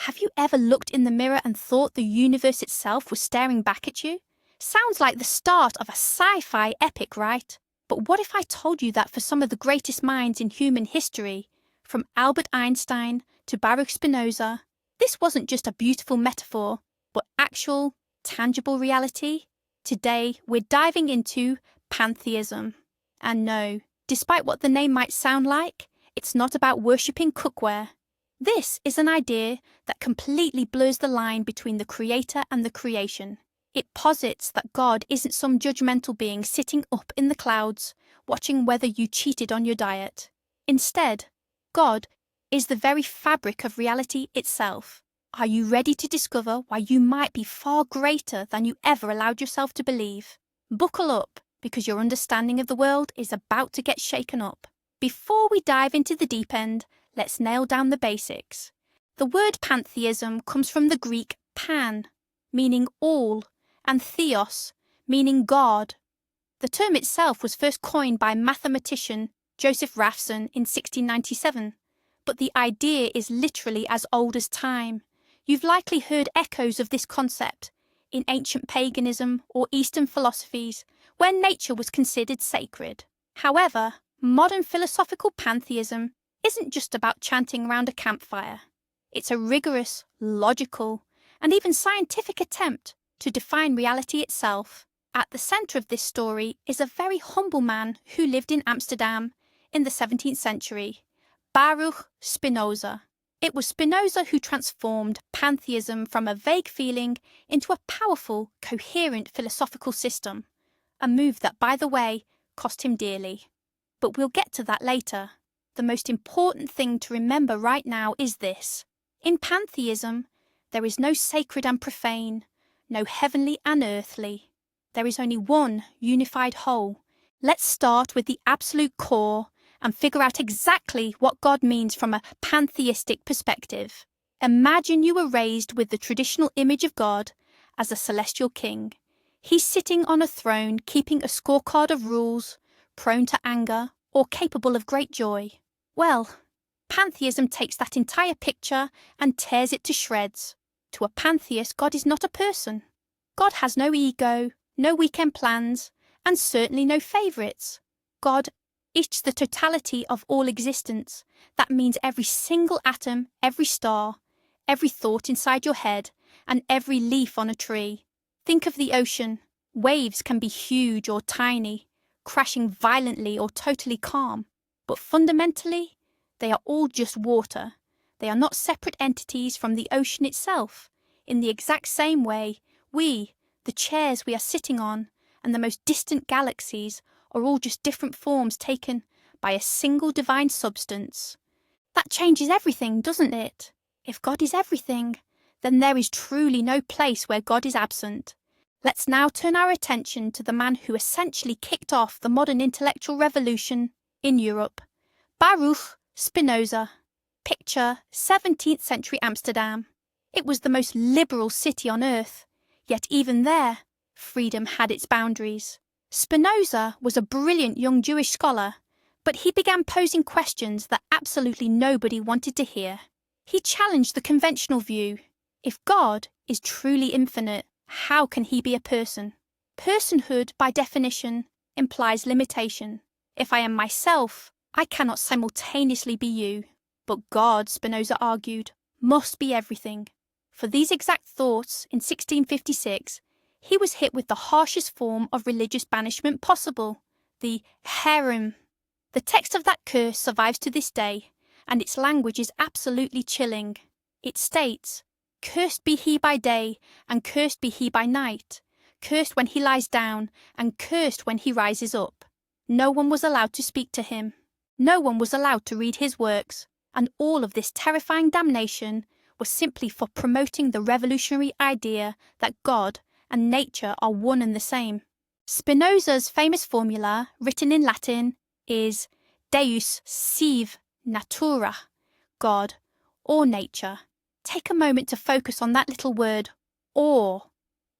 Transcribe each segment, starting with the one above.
Have you ever looked in the mirror and thought the universe itself was staring back at you? Sounds like the start of a sci-fi epic, right? But what if I told you that for some of the greatest minds in human history, from Albert Einstein to Baruch Spinoza, this wasn't just a beautiful metaphor, but actual, tangible reality? Today, we're diving into pantheism. And no, despite what the name might sound like, it's not about worshipping cookware. This is an idea that completely blurs the line between the creator and the creation. It posits that God isn't some judgmental being sitting up in the clouds, watching whether you cheated on your diet. Instead, God is the very fabric of reality itself. Are you ready to discover why you might be far greater than you ever allowed yourself to believe? Buckle up, because your understanding of the world is about to get shaken up. Before we dive into the deep end, let's nail down the basics. The word pantheism comes from the Greek pan, meaning all, and theos, meaning God. The term itself was first coined by mathematician Joseph Raphson in 1697, but the idea is literally as old as time. You've likely heard echoes of this concept in ancient paganism or Eastern philosophies, where nature was considered sacred. However, modern philosophical pantheism isn't just about chanting around a campfire. It's a rigorous, logical, and even scientific attempt to define reality itself. At the centre of this story is a very humble man who lived in Amsterdam in the 17th century, Baruch Spinoza. It was Spinoza who transformed pantheism from a vague feeling into a powerful, coherent philosophical system, a move that, by the way, cost him dearly. But we'll get to that later. The most important thing to remember right now is this. In pantheism, there is no sacred and profane, no heavenly and earthly. There is only one unified whole. Let's start with the absolute core and figure out exactly what God means from a pantheistic perspective. Imagine you were raised with the traditional image of God as a celestial king. He's sitting on a throne, keeping a scorecard of rules, prone to anger, or capable of great joy. Well, pantheism takes that entire picture and tears it to shreds. To a pantheist, God is not a person. God has no ego, no weekend plans, and certainly no favourites. God is the totality of all existence. That means every single atom, every star, every thought inside your head, and every leaf on a tree. Think of the ocean. Waves can be huge or tiny, crashing violently or totally calm. But fundamentally, they are all just water. They are not separate entities from the ocean itself. In the exact same way, we, the chairs we are sitting on, and the most distant galaxies are all just different forms taken by a single divine substance. That changes everything, doesn't it? If God is everything, then there is truly no place where God is absent. Let's now turn our attention to the man who essentially kicked off the modern intellectual revolution in Europe, Baruch Spinoza. Picture 17th century Amsterdam. It was the most liberal city on earth, yet even there, freedom had its boundaries. Spinoza was a brilliant young Jewish scholar, but he began posing questions that absolutely nobody wanted to hear. He challenged the conventional view. If God is truly infinite, how can he be a person? Personhood, by definition, implies limitation. If I am myself, I cannot simultaneously be you. But God, Spinoza argued, must be everything. For these exact thoughts, in 1656, he was hit with the harshest form of religious banishment possible, the herem. The text of that curse survives to this day, and its language is absolutely chilling. It states, "Cursed be he by day, and cursed be he by night, cursed when he lies down, and cursed when he rises up." No one was allowed to speak to him. No one was allowed to read his works, and all of this terrifying damnation was simply for promoting the revolutionary idea that God and nature are one and the same. Spinoza's famous formula, written in Latin, is Deus sive natura, God, or nature. Take a moment to focus on that little word, or.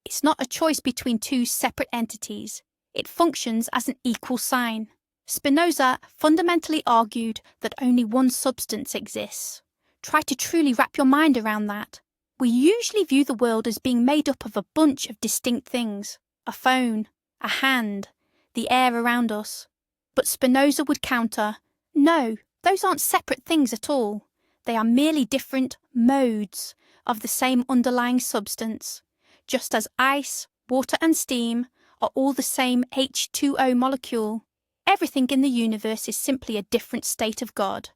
It's not a choice between two separate entities. It functions as an equal sign. Spinoza fundamentally argued that only one substance exists, Try to truly wrap your mind around that. We usually view the world as being made up of a bunch of distinct things. A phone, a hand, the air around us. But Spinoza would counter, no, those aren't separate things at all. They are merely different modes of the same underlying substance, just as ice, water and steam are all the same H2O molecule. Everything in the universe is simply a different state of God.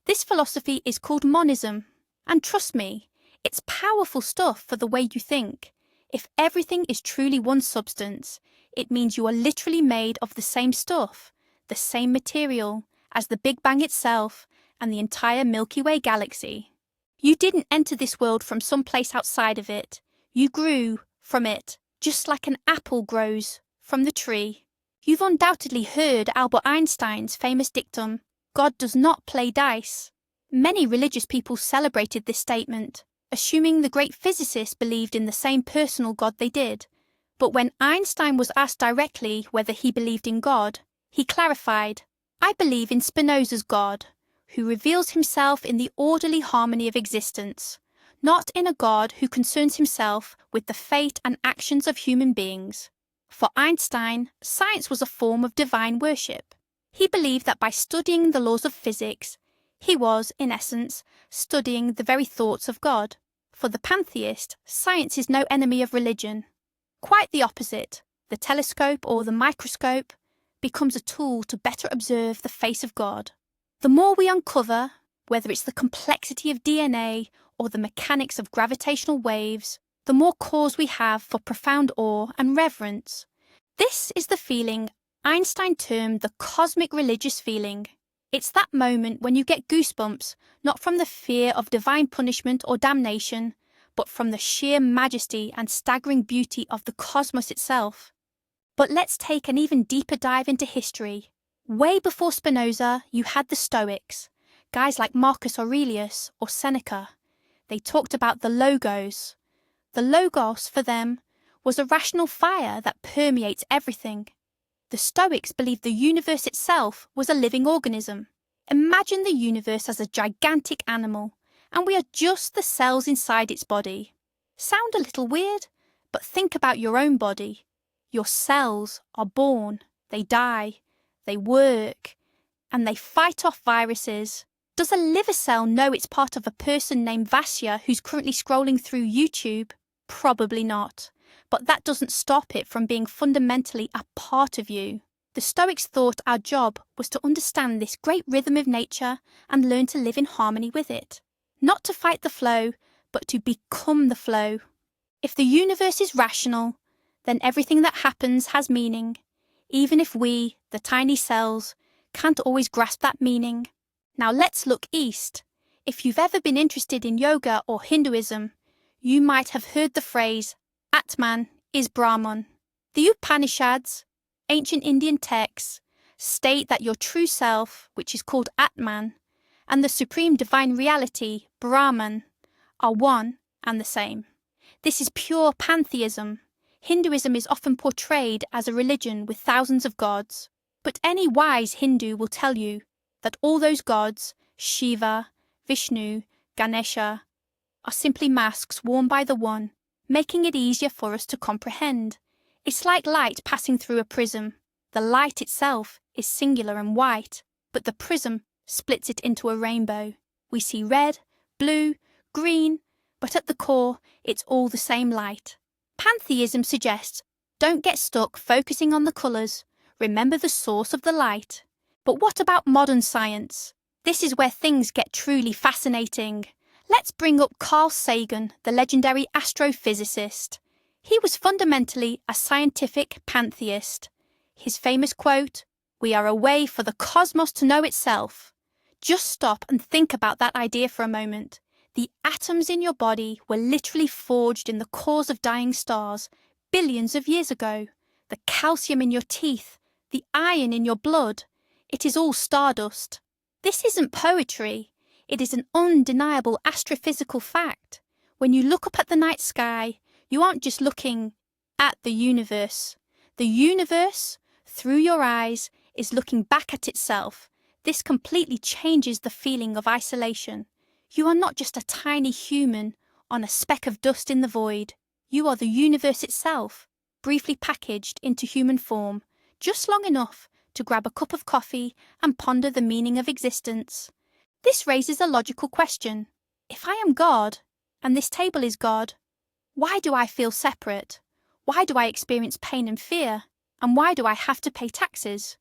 This philosophy is called monism, and trust me, it's powerful stuff for the way you think. If everything is truly one substance, it means you are literally made of the same stuff, the same material, as the Big Bang itself and the entire Milky Way galaxy. You didn't enter this world from some place outside of it. You grew from it, just like an apple grows from the tree. You've undoubtedly heard Albert Einstein's famous dictum, God does not play dice. Many religious people celebrated this statement, assuming the great physicist believed in the same personal God they did. But when Einstein was asked directly whether he believed in God, he clarified, I believe in Spinoza's God, who reveals himself in the orderly harmony of existence, not in a God who concerns himself with the fate and actions of human beings. For Einstein, science was a form of divine worship. He believed that by studying the laws of physics, he was, in essence, studying the very thoughts of God. For the pantheist, science is no enemy of religion. Quite the opposite. The telescope or the microscope becomes a tool to better observe the face of God. The more we uncover, whether it's the complexity of DNA or the mechanics of gravitational waves, the more cause we have for profound awe and reverence. This is the feeling Einstein termed the cosmic religious feeling. It's that moment when you get goosebumps, not from the fear of divine punishment or damnation, but from the sheer majesty and staggering beauty of the cosmos itself. But let's take an even deeper dive into history. Way before Spinoza, you had the Stoics, guys like Marcus Aurelius or Seneca. They talked about the logos. The logos, for them, was a rational fire that permeates everything. The Stoics believed the universe itself was a living organism. Imagine the universe as a gigantic animal, and we are just the cells inside its body. Sound a little weird? But think about your own body. Your cells are born, they die, they work, and they fight off viruses. Does a liver cell know it's part of a person named Vasya who's currently scrolling through YouTube? Probably not. But that doesn't stop it from being fundamentally a part of you. The Stoics thought our job was to understand this great rhythm of nature and learn to live in harmony with it. Not to fight the flow, but to become the flow. If the universe is rational, then everything that happens has meaning, even if we, the tiny cells, can't always grasp that meaning. Now let's look east. If you've ever been interested in yoga or Hinduism, you might have heard the phrase, Atman is Brahman. The Upanishads, ancient Indian texts, state that your true self, which is called Atman, and the supreme divine reality, Brahman, are one and the same. This is pure pantheism. Hinduism is often portrayed as a religion with thousands of gods, but any wise Hindu will tell you that all those gods, Shiva, Vishnu, Ganesha, are simply masks worn by the One, making it easier for us to comprehend. It's like light passing through a prism. The light itself is singular and white, but the prism splits it into a rainbow. We see red, blue, green, but at the core, it's all the same light. Pantheism suggests, don't get stuck focusing on the colours, remember the source of the light. But what about modern science? This is where things get truly fascinating. Let's bring up Carl Sagan, the legendary astrophysicist. He was fundamentally a scientific pantheist. His famous quote, "We are a way for the cosmos to know itself." Just stop and think about that idea for a moment. The atoms in your body were literally forged in the cores of dying stars billions of years ago. The calcium in your teeth, the iron in your blood, it is all stardust. This isn't poetry. It is an undeniable astrophysical fact. When you look up at the night sky, you aren't just looking at the universe. The universe, through your eyes, is looking back at itself. This completely changes the feeling of isolation. You are not just a tiny human on a speck of dust in the void. You are the universe itself, briefly packaged into human form, just long enough to grab a cup of coffee and ponder the meaning of existence. This raises a logical question. If I am God, and this table is God, why do I feel separate? Why do I experience pain and fear? And why do I have to pay taxes?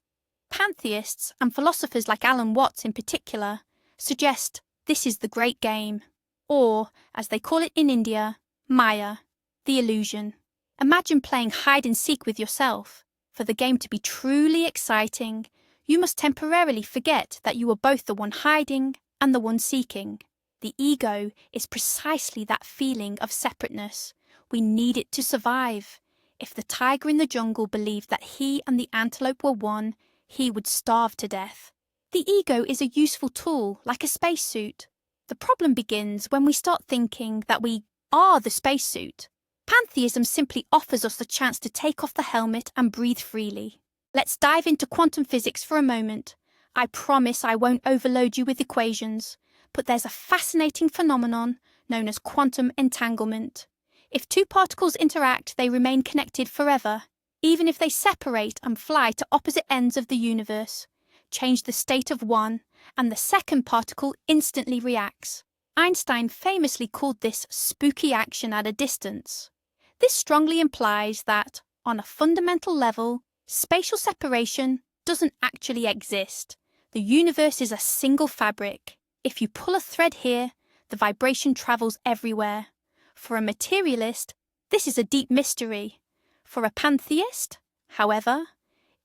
Pantheists, and philosophers like Alan Watts in particular, suggest this is the great game, or, as they call it in India, Maya, the illusion. Imagine playing hide and seek with yourself. For the game to be truly exciting, you must temporarily forget that you are both the one hiding and the one seeking. The ego is precisely that feeling of separateness. We need it to survive. If the tiger in the jungle believed that he and the antelope were one, he would starve to death. The ego is a useful tool, like a spacesuit. The problem begins when we start thinking that we are the spacesuit. Pantheism simply offers us the chance to take off the helmet and breathe freely. Let's dive into quantum physics for a moment. I promise I won't overload you with equations, but there's a fascinating phenomenon known as quantum entanglement. If two particles interact, they remain connected forever, even if they separate and fly to opposite ends of the universe. Change the state of one, and the second particle instantly reacts. Einstein famously called this spooky action at a distance. This strongly implies that, on a fundamental level, spatial separation doesn't actually exist. The universe is a single fabric. If you pull a thread here, the vibration travels everywhere. For a materialist, this is a deep mystery. For a pantheist, however,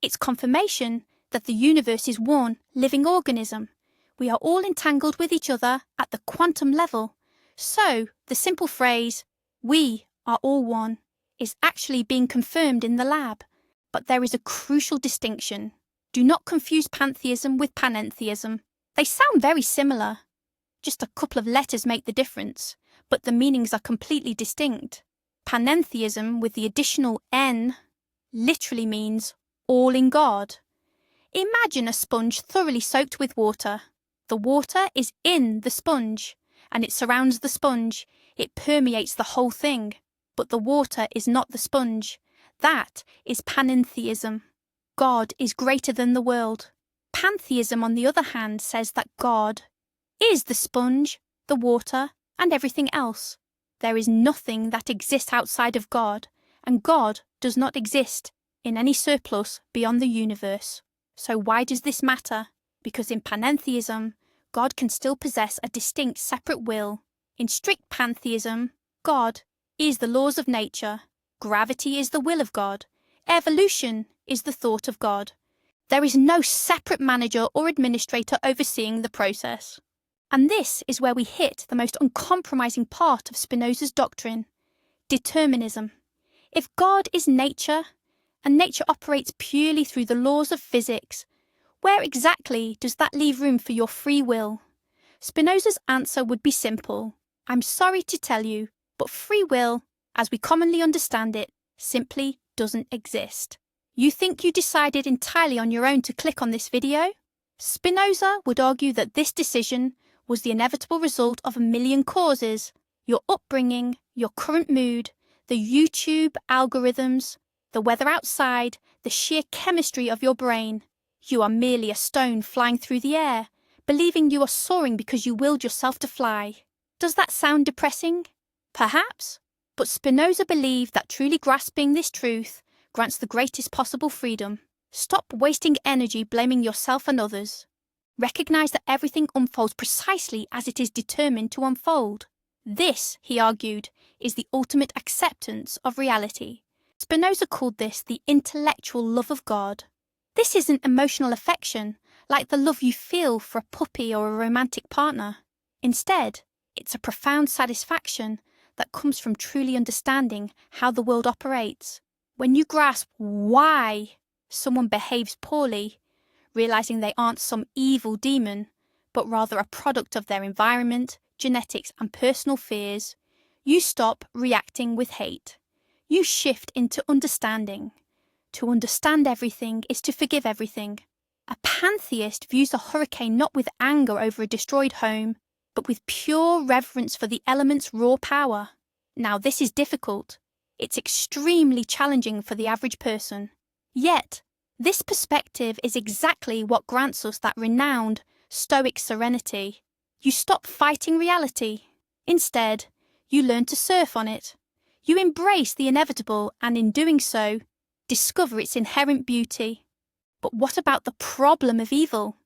it's confirmation that the universe is one living organism. We are all entangled with each other at the quantum level. So, the simple phrase, "we are all one," is actually being confirmed in the lab. But there is a crucial distinction. Do not confuse pantheism with panentheism. They sound very similar. Just a couple of letters make the difference, but the meanings are completely distinct. Panentheism, with the additional N, literally means all in God. Imagine a sponge thoroughly soaked with water. The water is in the sponge, and it surrounds the sponge. It permeates the whole thing. But the water is not the sponge. That is panentheism. God is greater than the world. Pantheism, on the other hand, says that God is the sponge, the water, and everything else. There is nothing that exists outside of God, and God does not exist in any surplus beyond the universe. So why does this matter? Because in panentheism, God can still possess a distinct separate will. In strict pantheism, God is the laws of nature. Gravity is the will of God. Evolution is the thought of God. There is no separate manager or administrator overseeing the process. And this is where we hit the most uncompromising part of Spinoza's doctrine, determinism. If God is nature, and nature operates purely through the laws of physics, where exactly does that leave room for your free will? Spinoza's answer would be simple. I'm sorry to tell you, but free will, as we commonly understand it, simply doesn't exist. You think you decided entirely on your own to click on this video? Spinoza would argue that this decision was the inevitable result of a million causes: your upbringing, your current mood, the YouTube algorithms, the weather outside, the sheer chemistry of your brain. You are merely a stone flying through the air, believing you are soaring because you willed yourself to fly. Does that sound depressing? Perhaps. But Spinoza believed that truly grasping this truth grants the greatest possible freedom. Stop wasting energy blaming yourself and others. Recognize that everything unfolds precisely as it is determined to unfold. This, he argued, is the ultimate acceptance of reality. Spinoza called this the intellectual love of God. This isn't emotional affection, like the love you feel for a puppy or a romantic partner. Instead, it's a profound satisfaction that comes from truly understanding how the world operates. When you grasp why someone behaves poorly, realizing they aren't some evil demon, but rather a product of their environment, genetics, and personal fears, you stop reacting with hate. You shift into understanding. To understand everything is to forgive everything. A pantheist views a hurricane not with anger over a destroyed home, but with pure reverence for the element's raw power. Now, this is difficult. It's extremely challenging for the average person. Yet, this perspective is exactly what grants us that renowned Stoic serenity. You stop fighting reality. Instead, you learn to surf on it. You embrace the inevitable and in doing so, discover its inherent beauty. But what about the problem of evil?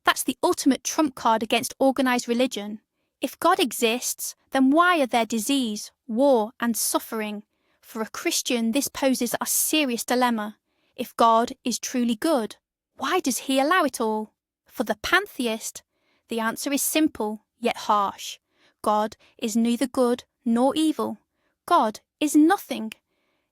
That's the ultimate trump card against organized religion. If God exists, then why are there disease, war, and suffering? For a Christian, this poses a serious dilemma. If God is truly good, why does he allow it all? For the pantheist, the answer is simple, yet harsh. God is neither good nor evil. God is nothing.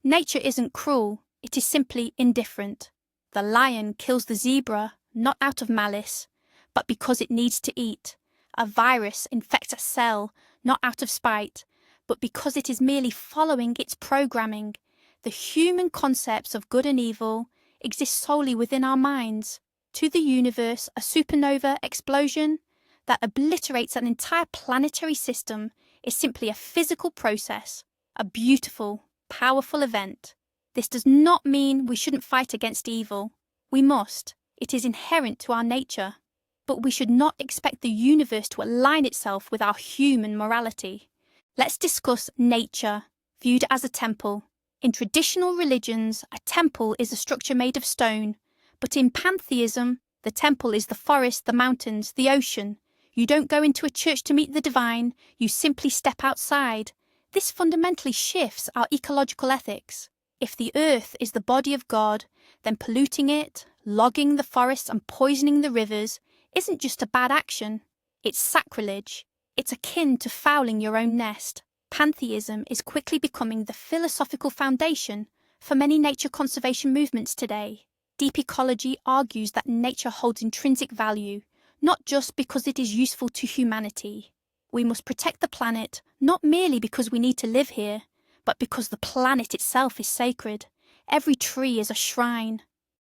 Nature isn't cruel, it is simply indifferent. The lion kills the zebra, not out of malice, but because it needs to eat. A virus infects a cell, not out of spite, but because it is merely following its programming. The human concepts of good and evil exist solely within our minds. To the universe, a supernova explosion that obliterates an entire planetary system is simply a physical process, a beautiful, powerful event. This does not mean we shouldn't fight against evil. We must. It is inherent to our nature. But we should not expect the universe to align itself with our human morality. Let's discuss nature, viewed as a temple. In traditional religions, a temple is a structure made of stone, but in pantheism, the temple is the forest, the mountains, the ocean. You don't go into a church to meet the divine, you simply step outside. This fundamentally shifts our ecological ethics. If the earth is the body of God, then polluting it, logging the forests and poisoning the rivers isn't just a bad action, it's sacrilege. It's akin to fouling your own nest. Pantheism is quickly becoming the philosophical foundation for many nature conservation movements today. Deep ecology argues that nature holds intrinsic value, not just because it is useful to humanity. We must protect the planet not merely because we need to live here, but because the planet itself is sacred. Every tree is a shrine.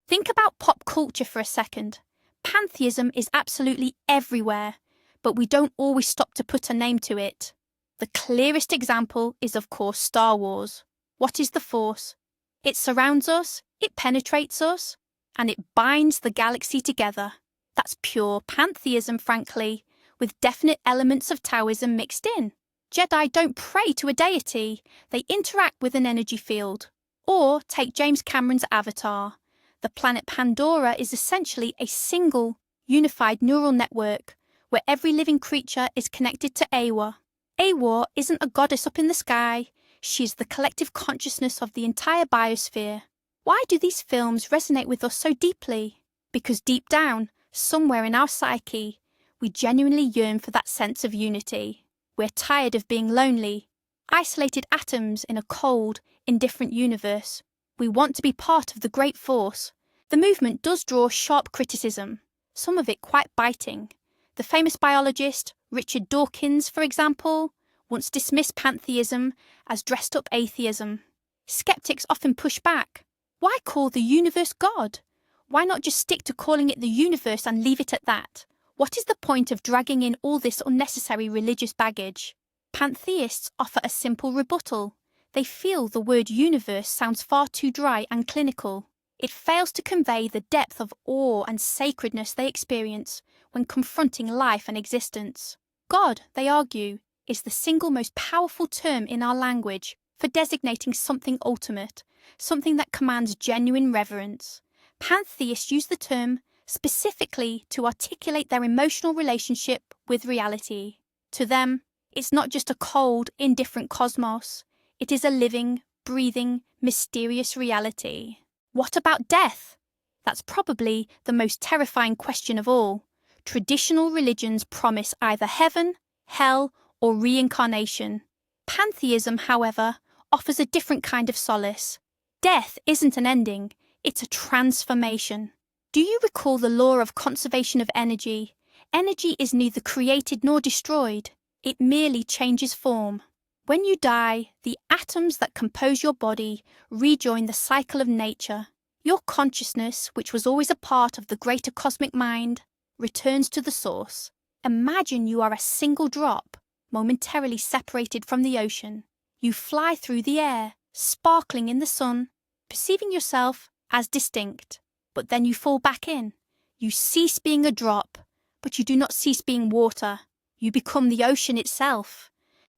Think about pop culture for a second. Pantheism is absolutely everywhere, but we don't always stop to put a name to it. The clearest example is, of course, Star Wars. What is the Force? It surrounds us, it penetrates us, and it binds the galaxy together. That's pure pantheism, frankly, with definite elements of Taoism mixed in. Jedi don't pray to a deity, they interact with an energy field. Or take James Cameron's Avatar. The planet Pandora is essentially a single, unified neural network where every living creature is connected to Awa. Awa isn't a goddess up in the sky, she is the collective consciousness of the entire biosphere. Why do these films resonate with us so deeply? Because deep down, somewhere in our psyche, we genuinely yearn for that sense of unity. We're tired of being lonely, isolated atoms in a cold, indifferent universe. We want to be part of the great force. The movement does draw sharp criticism, some of it quite biting. The famous biologist Richard Dawkins, for example, once dismissed pantheism as dressed-up atheism. Skeptics often push back. Why call the universe God? Why not just stick to calling it the universe and leave it at that? What is the point of dragging in all this unnecessary religious baggage? Pantheists offer a simple rebuttal. They feel the word universe sounds far too dry and clinical. It fails to convey the depth of awe and sacredness they experience when confronting life and existence. God, they argue, is the single most powerful term in our language for designating something ultimate, something that commands genuine reverence. Pantheists use the term specifically to articulate their emotional relationship with reality. To them, it's not just a cold, indifferent cosmos. It is a living, breathing, mysterious reality. What about death? That's probably the most terrifying question of all. Traditional religions promise either heaven, hell, or reincarnation. Pantheism, however, offers a different kind of solace. Death isn't an ending, it's a transformation. Do you recall the law of conservation of energy? Energy is neither created nor destroyed. It merely changes form. When you die, the atoms that compose your body rejoin the cycle of nature. Your consciousness, which was always a part of the greater cosmic mind, returns to the source. Imagine you are a single drop, momentarily separated from the ocean. You fly through the air, sparkling in the sun, perceiving yourself as distinct. But then you fall back in. You cease being a drop, but you do not cease being water. You become the ocean itself.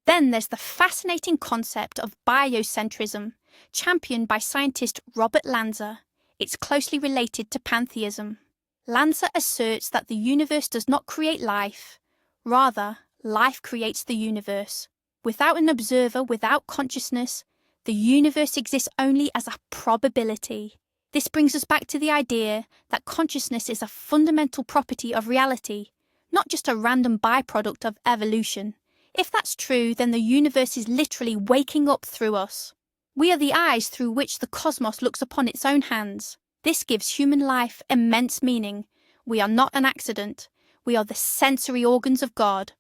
Then there's the fascinating concept of biocentrism, championed by scientist Robert Lanza. It's closely related to pantheism. Lanza asserts that the universe does not create life. Rather, life creates the universe. Without an observer, without consciousness, the universe exists only as a probability. This brings us back to the idea that consciousness is a fundamental property of reality, not just a random byproduct of evolution. If that's true, then the universe is literally waking up through us. We are the eyes through which the cosmos looks upon its own hands. This gives human life immense meaning. We are not an accident. We are the sensory organs of God.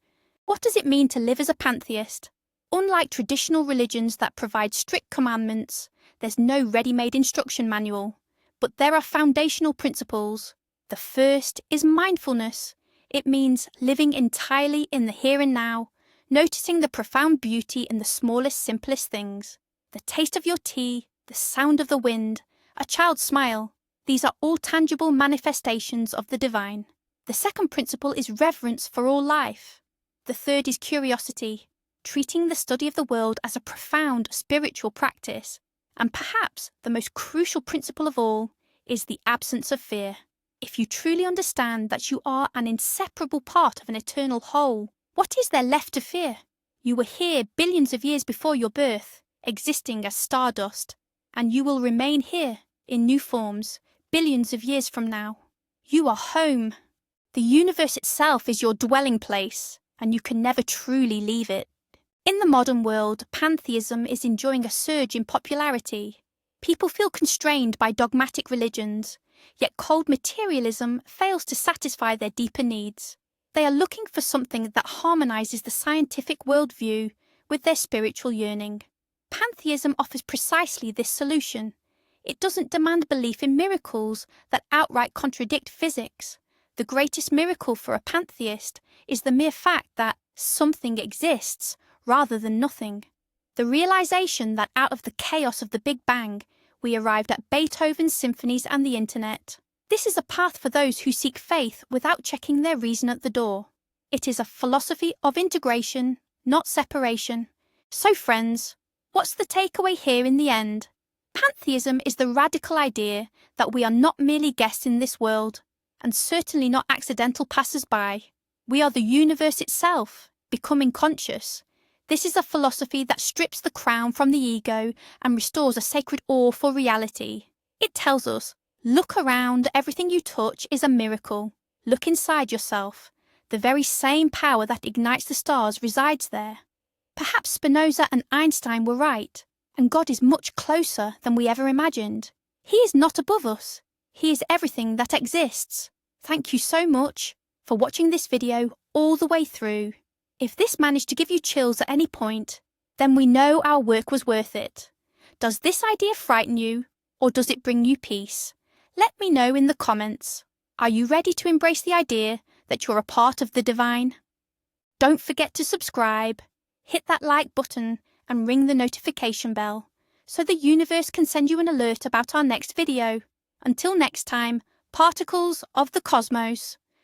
What does it mean to live as a pantheist? Unlike traditional religions that provide strict commandments, there's no ready-made instruction manual. But there are foundational principles. The first is mindfulness. It means living entirely in the here and now, noticing the profound beauty in the smallest, simplest things. The taste of your tea, the sound of the wind, a child's smile. These are all tangible manifestations of the divine. The second principle is reverence for all life. The third is curiosity, treating the study of the world as a profound spiritual practice. And perhaps the most crucial principle of all is the absence of fear. If you truly understand that you are an inseparable part of an eternal whole, what is there left to fear? You were here billions of years before your birth, existing as stardust, and you will remain here in new forms billions of years from now. You are home. The universe itself is your dwelling place, and you can never truly leave it. In the modern world, pantheism is enjoying a surge in popularity. People feel constrained by dogmatic religions, yet cold materialism fails to satisfy their deeper needs. They are looking for something that harmonizes the scientific worldview with their spiritual yearning. Pantheism offers precisely this solution. It doesn't demand belief in miracles that outright contradict physics. The greatest miracle for a pantheist is the mere fact that something exists, rather than nothing. The realization that out of the chaos of the Big Bang, we arrived at Beethoven's symphonies and the internet. This is a path for those who seek faith without checking their reason at the door. It is a philosophy of integration, not separation. So friends, what's the takeaway here in the end? Pantheism is the radical idea that we are not merely guests in this world, and certainly not accidental passers-by. We are the universe itself, becoming conscious. This is a philosophy that strips the crown from the ego and restores a sacred awe for reality. It tells us, look around, everything you touch is a miracle. Look inside yourself. The very same power that ignites the stars resides there. Perhaps Spinoza and Einstein were right, and God is much closer than we ever imagined. He is not above us. He is everything that exists. Thank you so much for watching this video all the way through. If this managed to give you chills at any point, then we know our work was worth it. Does this idea frighten you, or does it bring you peace? Let me know in the comments. Are you ready to embrace the idea that you're a part of the divine? Don't forget to subscribe, hit that like button, and ring the notification bell, so the universe can send you an alert about our next video. Until next time, particles of the cosmos.